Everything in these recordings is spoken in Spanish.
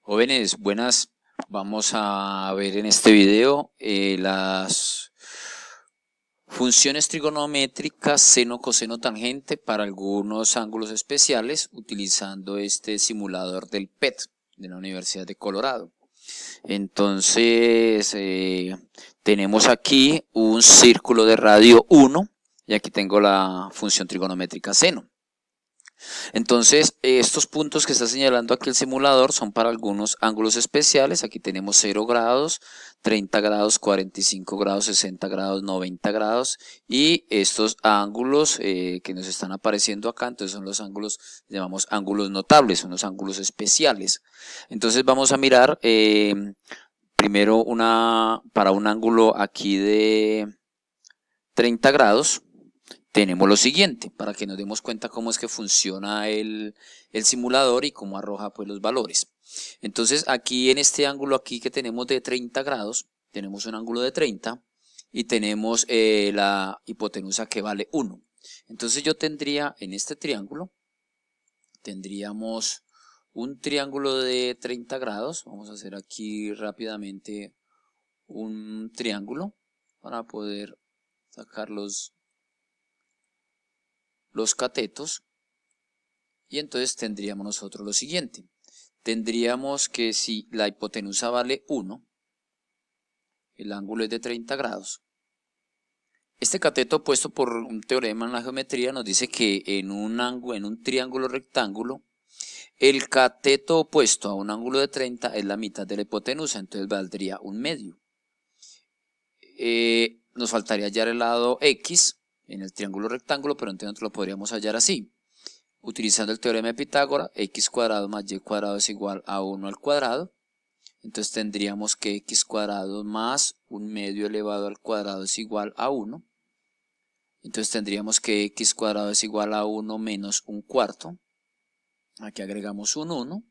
Jóvenes, buenas. Vamos a ver en este video las funciones trigonométricas seno, coseno, tangente para algunos ángulos especiales utilizando este simulador del PET de la Universidad de Colorado. Entonces, tenemos aquí un círculo de radio 1 y aquí tengo la función trigonométrica seno. Entonces, estos puntos que está señalando aquí el simulador son para algunos ángulos especiales. Aquí tenemos 0 grados, 30 grados, 45 grados, 60 grados, 90 grados. Y estos ángulos que nos están apareciendo acá, entonces son los ángulos, llamamos ángulos notables, son los ángulos especiales. Entonces vamos a mirar primero para un ángulo aquí de 30 grados. Tenemos lo siguiente, para que nos demos cuenta cómo es que funciona el simulador y cómo arroja pues los valores. Entonces aquí en este ángulo aquí que tenemos de 30 grados, tenemos un ángulo de 30 y tenemos la hipotenusa que vale 1. Entonces yo tendría en este triángulo, tendríamos un triángulo de 30 grados. Vamos a hacer aquí rápidamente un triángulo para poder sacar los catetos, y entonces tendríamos nosotros lo siguiente. Tendríamos que si la hipotenusa vale 1, el ángulo es de 30 grados. Este cateto puesto por un teorema en la geometría nos dice que en un triángulo rectángulo, el cateto opuesto a un ángulo de 30 es la mitad de la hipotenusa, entonces valdría un medio. Nos faltaría hallar el lado X en el triángulo rectángulo, pero entonces lo podríamos hallar así. Utilizando el teorema de Pitágoras, x cuadrado más y cuadrado es igual a 1 al cuadrado. Entonces tendríamos que x cuadrado más un medio elevado al cuadrado es igual a 1. Entonces tendríamos que x cuadrado es igual a 1 menos un cuarto. Aquí agregamos un 1.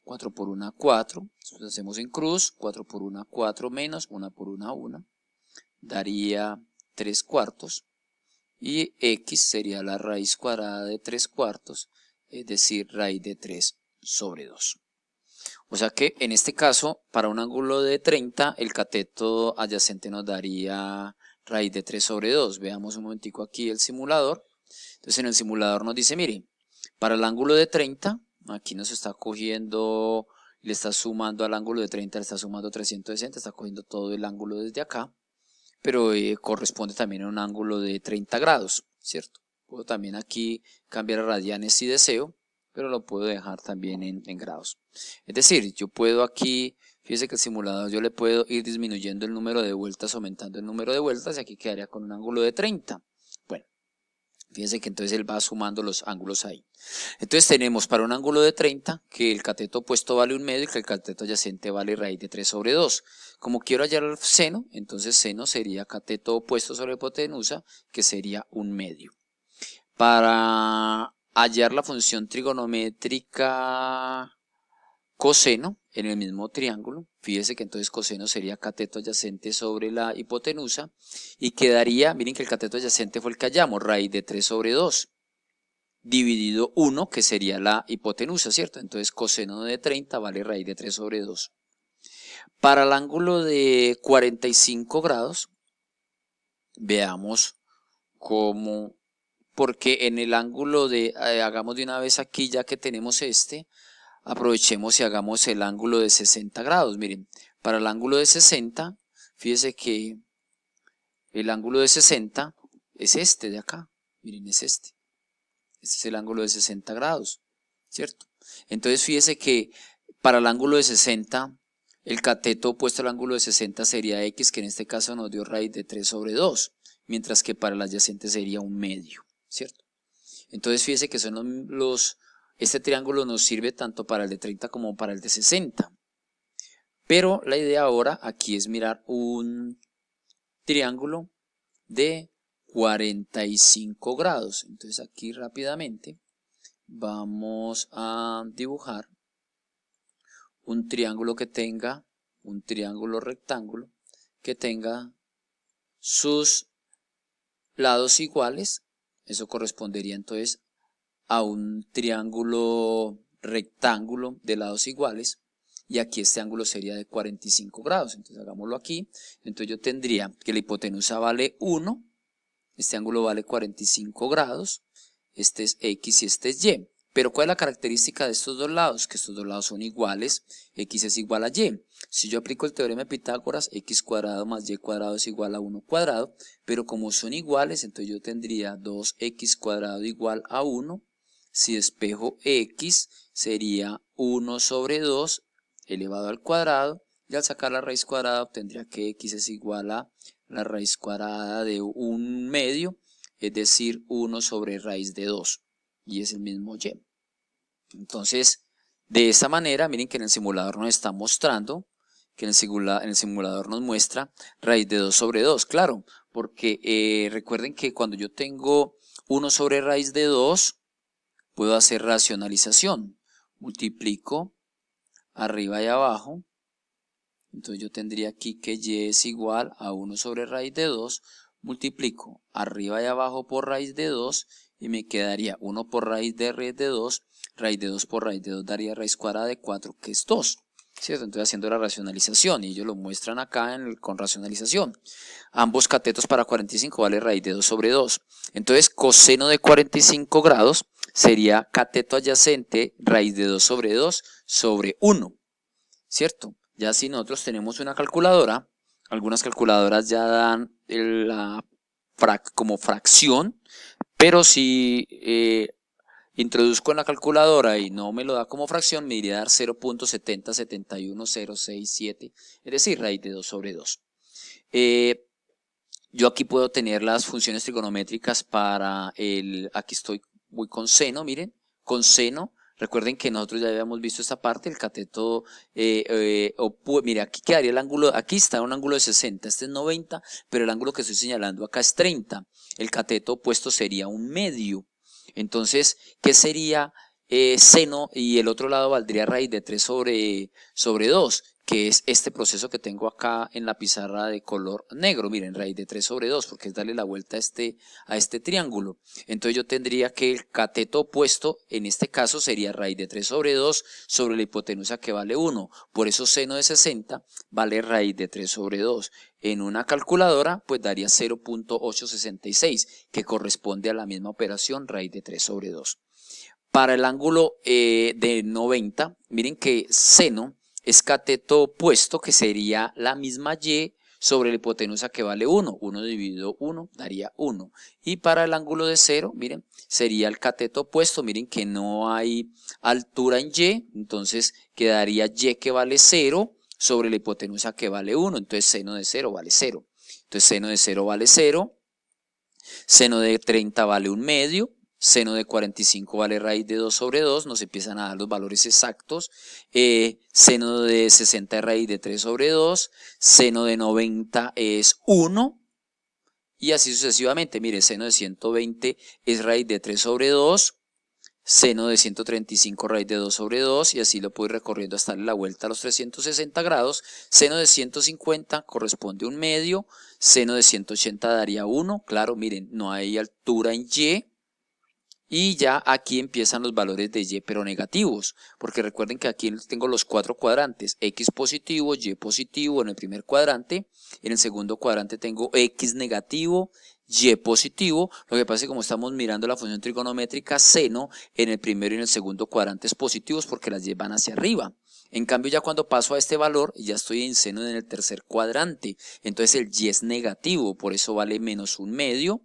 4 por 1, 4. Entonces hacemos en cruz. 4 por 1, 4 menos 1 por 1, 1. Daría 3 cuartos. Y x sería la raíz cuadrada de 3 cuartos, es decir, raíz de 3 sobre 2. O sea que en este caso, para un ángulo de 30, el cateto adyacente nos daría raíz de 3 sobre 2. Veamos un momentico aquí el simulador. Entonces en el simulador nos dice, mire, para el ángulo de 30, aquí nos está cogiendo, le está sumando al ángulo de 30, le está sumando 360, está cogiendo todo el ángulo desde acá. Pero corresponde también a un ángulo de 30 grados, ¿cierto? Puedo también aquí cambiar a radianes si deseo, pero lo puedo dejar también en grados. Es decir, yo puedo aquí, fíjese que el simulador yo le puedo ir disminuyendo el número de vueltas, aumentando el número de vueltas, y aquí quedaría con un ángulo de 30. Bueno, fíjense que entonces él va sumando los ángulos ahí. Entonces tenemos para un ángulo de 30 que el cateto opuesto vale un medio y que el cateto adyacente vale raíz de 3 sobre 2. Como quiero hallar el seno, entonces seno sería cateto opuesto sobre hipotenusa, que sería un medio. Para hallar la función trigonométrica coseno en el mismo triángulo, fíjese que entonces coseno sería cateto adyacente sobre la hipotenusa y quedaría, miren que el cateto adyacente fue el que hallamos, raíz de 3 sobre 2. Dividido 1, que sería la hipotenusa, ¿cierto? Entonces coseno de 30 vale raíz de 3 sobre 2. Para el ángulo de 45 grados, veamos cómo, porque en el ángulo de, hagamos de una vez aquí ya que tenemos este, aprovechemos y hagamos el ángulo de 60 grados. Miren, para el ángulo de 60, fíjense que el ángulo de 60 es este de acá, miren, es este. Este es el ángulo de 60 grados, ¿cierto? Entonces fíjese que para el ángulo de 60, el cateto opuesto al ángulo de 60 sería x, que en este caso nos dio raíz de 3 sobre 2, mientras que para el adyacente sería un medio, ¿cierto? Entonces fíjese que son este triángulo nos sirve tanto para el de 30 como para el de 60. Pero la idea ahora aquí es mirar un triángulo de 45 grados. Entonces aquí rápidamente vamos a dibujar un triángulo que tenga, un triángulo rectángulo que tenga sus lados iguales. Eso correspondería entonces a un triángulo rectángulo de lados iguales. y aquí este ángulo sería de 45 grados. Entonces hagámoslo aquí. Entonces yo tendría que la hipotenusa vale 1, este ángulo vale 45 grados, este es X y este es Y. Pero ¿cuál es la característica de estos dos lados? Que estos dos lados son iguales, X es igual a Y. Si yo aplico el teorema de Pitágoras, X cuadrado más Y cuadrado es igual a 1 cuadrado, pero como son iguales, entonces yo tendría 2X cuadrado igual a 1. Si despejo X, sería 1 sobre 2 elevado al cuadrado, y al sacar la raíz cuadrada obtendría que X es igual a la raíz cuadrada de 1/2, es decir, 1 sobre raíz de 2, y es el mismo Y. Entonces, de esta manera, miren que en el simulador nos está mostrando, que en el simulador nos muestra raíz de 2 sobre 2, claro, porque recuerden que cuando yo tengo 1 sobre raíz de 2, puedo hacer racionalización, multiplico arriba y abajo, entonces yo tendría aquí que Y es igual a 1 sobre raíz de 2, multiplico arriba y abajo por raíz de 2, y me quedaría 1 por raíz de 2 por raíz de 2 daría raíz cuadrada de 4, que es 2, ¿cierto? Entonces haciendo la racionalización, y ellos lo muestran acá con racionalización. Ambos catetos para 45 vale raíz de 2 sobre 2. Entonces coseno de 45 grados sería cateto adyacente raíz de 2 sobre 2 sobre 1, ¿cierto? Ya si nosotros tenemos una calculadora, algunas calculadoras ya dan como fracción, pero si introduzco en la calculadora y no me lo da como fracción, me iría a dar 0.7071067, es decir, raíz de 2 sobre 2. Yo aquí puedo tener las funciones trigonométricas para aquí voy con seno, miren, con seno. Recuerden que nosotros ya habíamos visto esta parte, el cateto, mire, aquí quedaría el ángulo, aquí está un ángulo de 60, este es 90, pero el ángulo que estoy señalando acá es 30. El cateto opuesto sería un medio. Entonces, ¿qué sería seno? Y el otro lado valdría raíz de 3 sobre 2, que es este proceso que tengo acá en la pizarra de color negro. Miren, raíz de 3 sobre 2, porque es darle la vuelta a este triángulo. Entonces yo tendría que el cateto opuesto, en este caso, sería raíz de 3 sobre 2 sobre la hipotenusa, que vale 1. Por eso seno de 60 vale raíz de 3 sobre 2. En una calculadora, pues daría 0.866, que corresponde a la misma operación, raíz de 3 sobre 2. Para el ángulo de 90, miren que seno es cateto opuesto, que sería la misma Y sobre la hipotenusa, que vale 1. 1 dividido 1 daría 1. Y para el ángulo de 0, miren, sería el cateto opuesto. Miren que no hay altura en Y, entonces quedaría Y, que vale 0 sobre la hipotenusa, que vale 1. Entonces seno de 0 vale 0. Entonces seno de 0 vale 0. Seno de 30 vale 1/2. Seno de 45 vale raíz de 2 sobre 2, nos empiezan a dar los valores exactos. Seno de 60 es raíz de 3 sobre 2, seno de 90 es 1, y así sucesivamente. Mire, seno de 120 es raíz de 3 sobre 2, seno de 135 raíz de 2 sobre 2, y así lo puedo ir recorriendo hasta darle la vuelta a los 360 grados. Seno de 150 corresponde a 1/2, seno de 180 daría 1, claro, miren, no hay altura en Y. Y ya aquí empiezan los valores de Y, pero negativos, porque recuerden que aquí tengo los 4 cuadrantes, X positivo, Y positivo en el primer cuadrante, en el segundo cuadrante tengo X negativo, Y positivo. Lo que pasa es que como estamos mirando la función trigonométrica seno, en el primero y en el segundo cuadrantes positivos, porque las Y van hacia arriba. En cambio, ya cuando paso a este valor, ya estoy en seno en el tercer cuadrante, entonces el Y es negativo, por eso vale menos 1/2.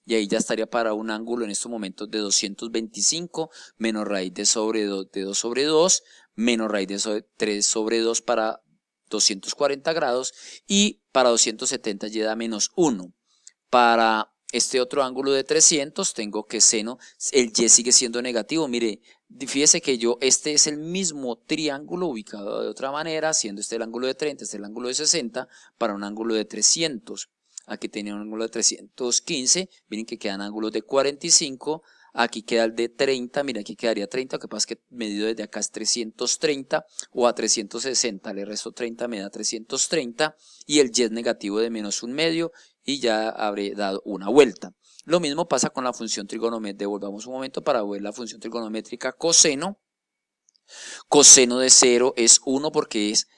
Y ahí ya estaría para un ángulo en estos momentos de 225 menos raíz de 2 sobre 2 menos raíz de 3 sobre 2 para 240 grados, y para 270 Y da menos 1. Para este otro ángulo de 300 tengo que seno, el Y sigue siendo negativo. Mire, fíjese que este es el mismo triángulo ubicado de otra manera, siendo este el ángulo de 30, este el ángulo de 60, para un ángulo de 300. Aquí tenía un ángulo de 315, miren que quedan ángulos de 45, aquí queda el de 30, mira, aquí quedaría 30, lo que pasa es que medido desde acá es 330, o a 360 le resto 30, me da 330, y el Y es negativo de menos 1/2, y ya habré dado una vuelta. Lo mismo pasa con la función trigonométrica. Devolvamos un momento para ver la función trigonométrica coseno. Coseno de 0 es 1 porque es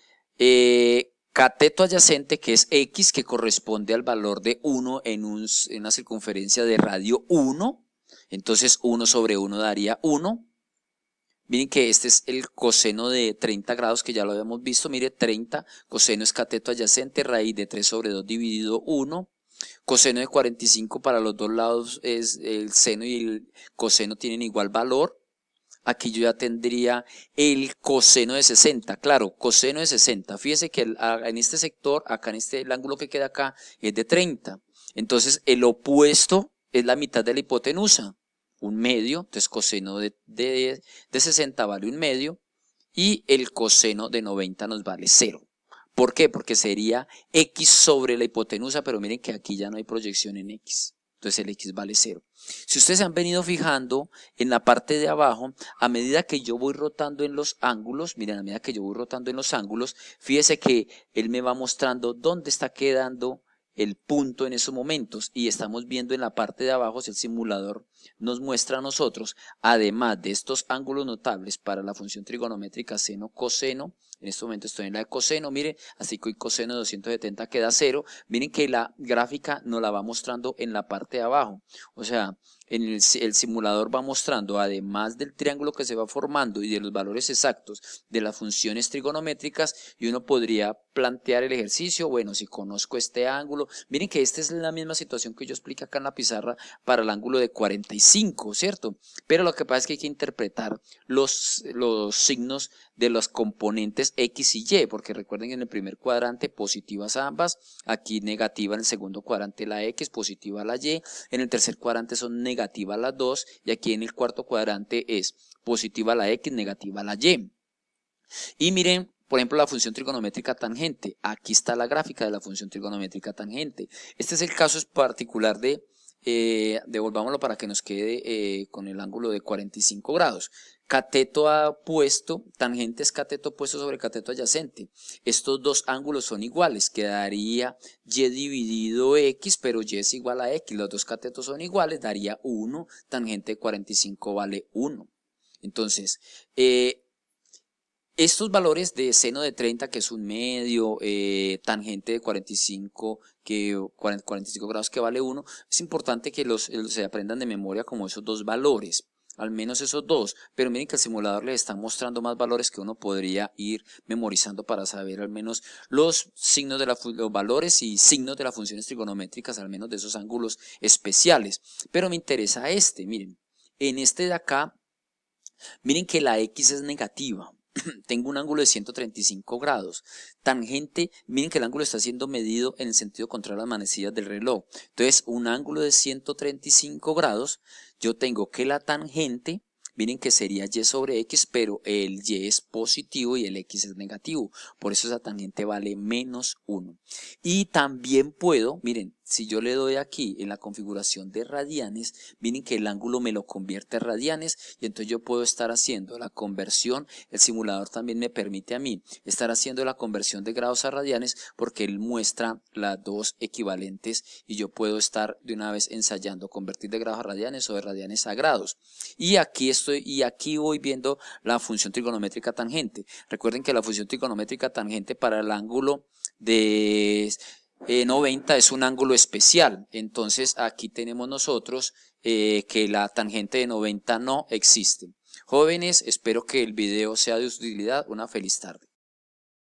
cateto adyacente, que es x, que corresponde al valor de 1 en una circunferencia de radio 1. Entonces 1 sobre 1 daría 1. Miren que este es el coseno de 30 grados, que ya lo habíamos visto. Mire, 30, coseno es cateto adyacente, raíz de 3 sobre 2 dividido 1. Coseno de 45 para los dos lados es el seno y el coseno tienen igual valor. Aquí yo ya tendría el coseno de 60, claro, coseno de 60. Fíjese que en este sector, acá en el ángulo que queda acá, es de 30. Entonces el opuesto es la mitad de la hipotenusa, un medio. Entonces coseno de 60 vale un medio y el coseno de 90 nos vale 0. ¿Por qué? Porque sería x sobre la hipotenusa, pero miren que aquí ya no hay proyección en x. Entonces el x vale 0. Si ustedes se han venido fijando en la parte de abajo, a medida que yo voy rotando en los ángulos, miren, a medida que yo voy rotando en los ángulos, fíjese que él me va mostrando dónde está quedando el punto en esos momentos, y estamos viendo en la parte de abajo, si el simulador nos muestra a nosotros, además de estos ángulos notables para la función trigonométrica seno, coseno. En este momento estoy en la de coseno, miren, así que coseno de 270 queda 0. Miren que la gráfica nos la va mostrando en la parte de abajo. O sea, el simulador va mostrando, además del triángulo que se va formando y de los valores exactos de las funciones trigonométricas, y uno podría plantear el ejercicio, bueno, si conozco este ángulo, miren que esta es la misma situación que yo expliqué acá en la pizarra para el ángulo de 45, ¿cierto? Pero lo que pasa es que hay que interpretar los signos de los componentes X y Y, porque recuerden que en el primer cuadrante positivas ambas, aquí negativa en el segundo cuadrante la X, positiva la Y, en el tercer cuadrante son negativas las dos, y aquí en el cuarto cuadrante es positiva la X, negativa la Y. Y miren, por ejemplo, la función trigonométrica tangente. Aquí está la gráfica de la función trigonométrica tangente. Este es el caso particular de, devolvámoslo para que nos quede con el ángulo de 45 grados. Cateto opuesto, tangente es cateto opuesto sobre cateto adyacente. Estos dos ángulos son iguales, quedaría y dividido x, pero y es igual a x. Los dos catetos son iguales, daría 1, tangente de 45 vale 1. Entonces, estos valores de seno de 30, que es un medio, tangente de 45, 45 grados, que vale 1, es importante que se aprendan de memoria como esos dos valores, al menos esos dos, pero miren que el simulador les está mostrando más valores que uno podría ir memorizando para saber al menos los signos de los valores y signos de las funciones trigonométricas, al menos de esos ángulos especiales. Pero me interesa miren, en este de acá, miren que la X es negativa. Tengo un ángulo de 135 grados. Tangente, miren que el ángulo está siendo medido en el sentido contrario a las manecillas del reloj. Entonces, un ángulo de 135 grados, yo tengo que la tangente, miren que sería y sobre x, pero el y es positivo y el x es negativo. Por eso esa tangente vale menos 1. Y también puedo, miren, si yo le doy aquí en la configuración de radianes, miren que el ángulo me lo convierte a radianes, y entonces yo puedo estar haciendo la conversión. El simulador también me permite a mí estar haciendo la conversión de grados a radianes, porque él muestra las dos equivalentes, y yo puedo estar de una vez ensayando convertir de grados a radianes o de radianes a grados. Y aquí voy viendo la función trigonométrica tangente. Recuerden que la función trigonométrica tangente para el ángulo de 90 es un ángulo especial. Entonces aquí tenemos nosotros que la tangente de 90 no existe. Jóvenes, espero que el video sea de utilidad. Una feliz tarde.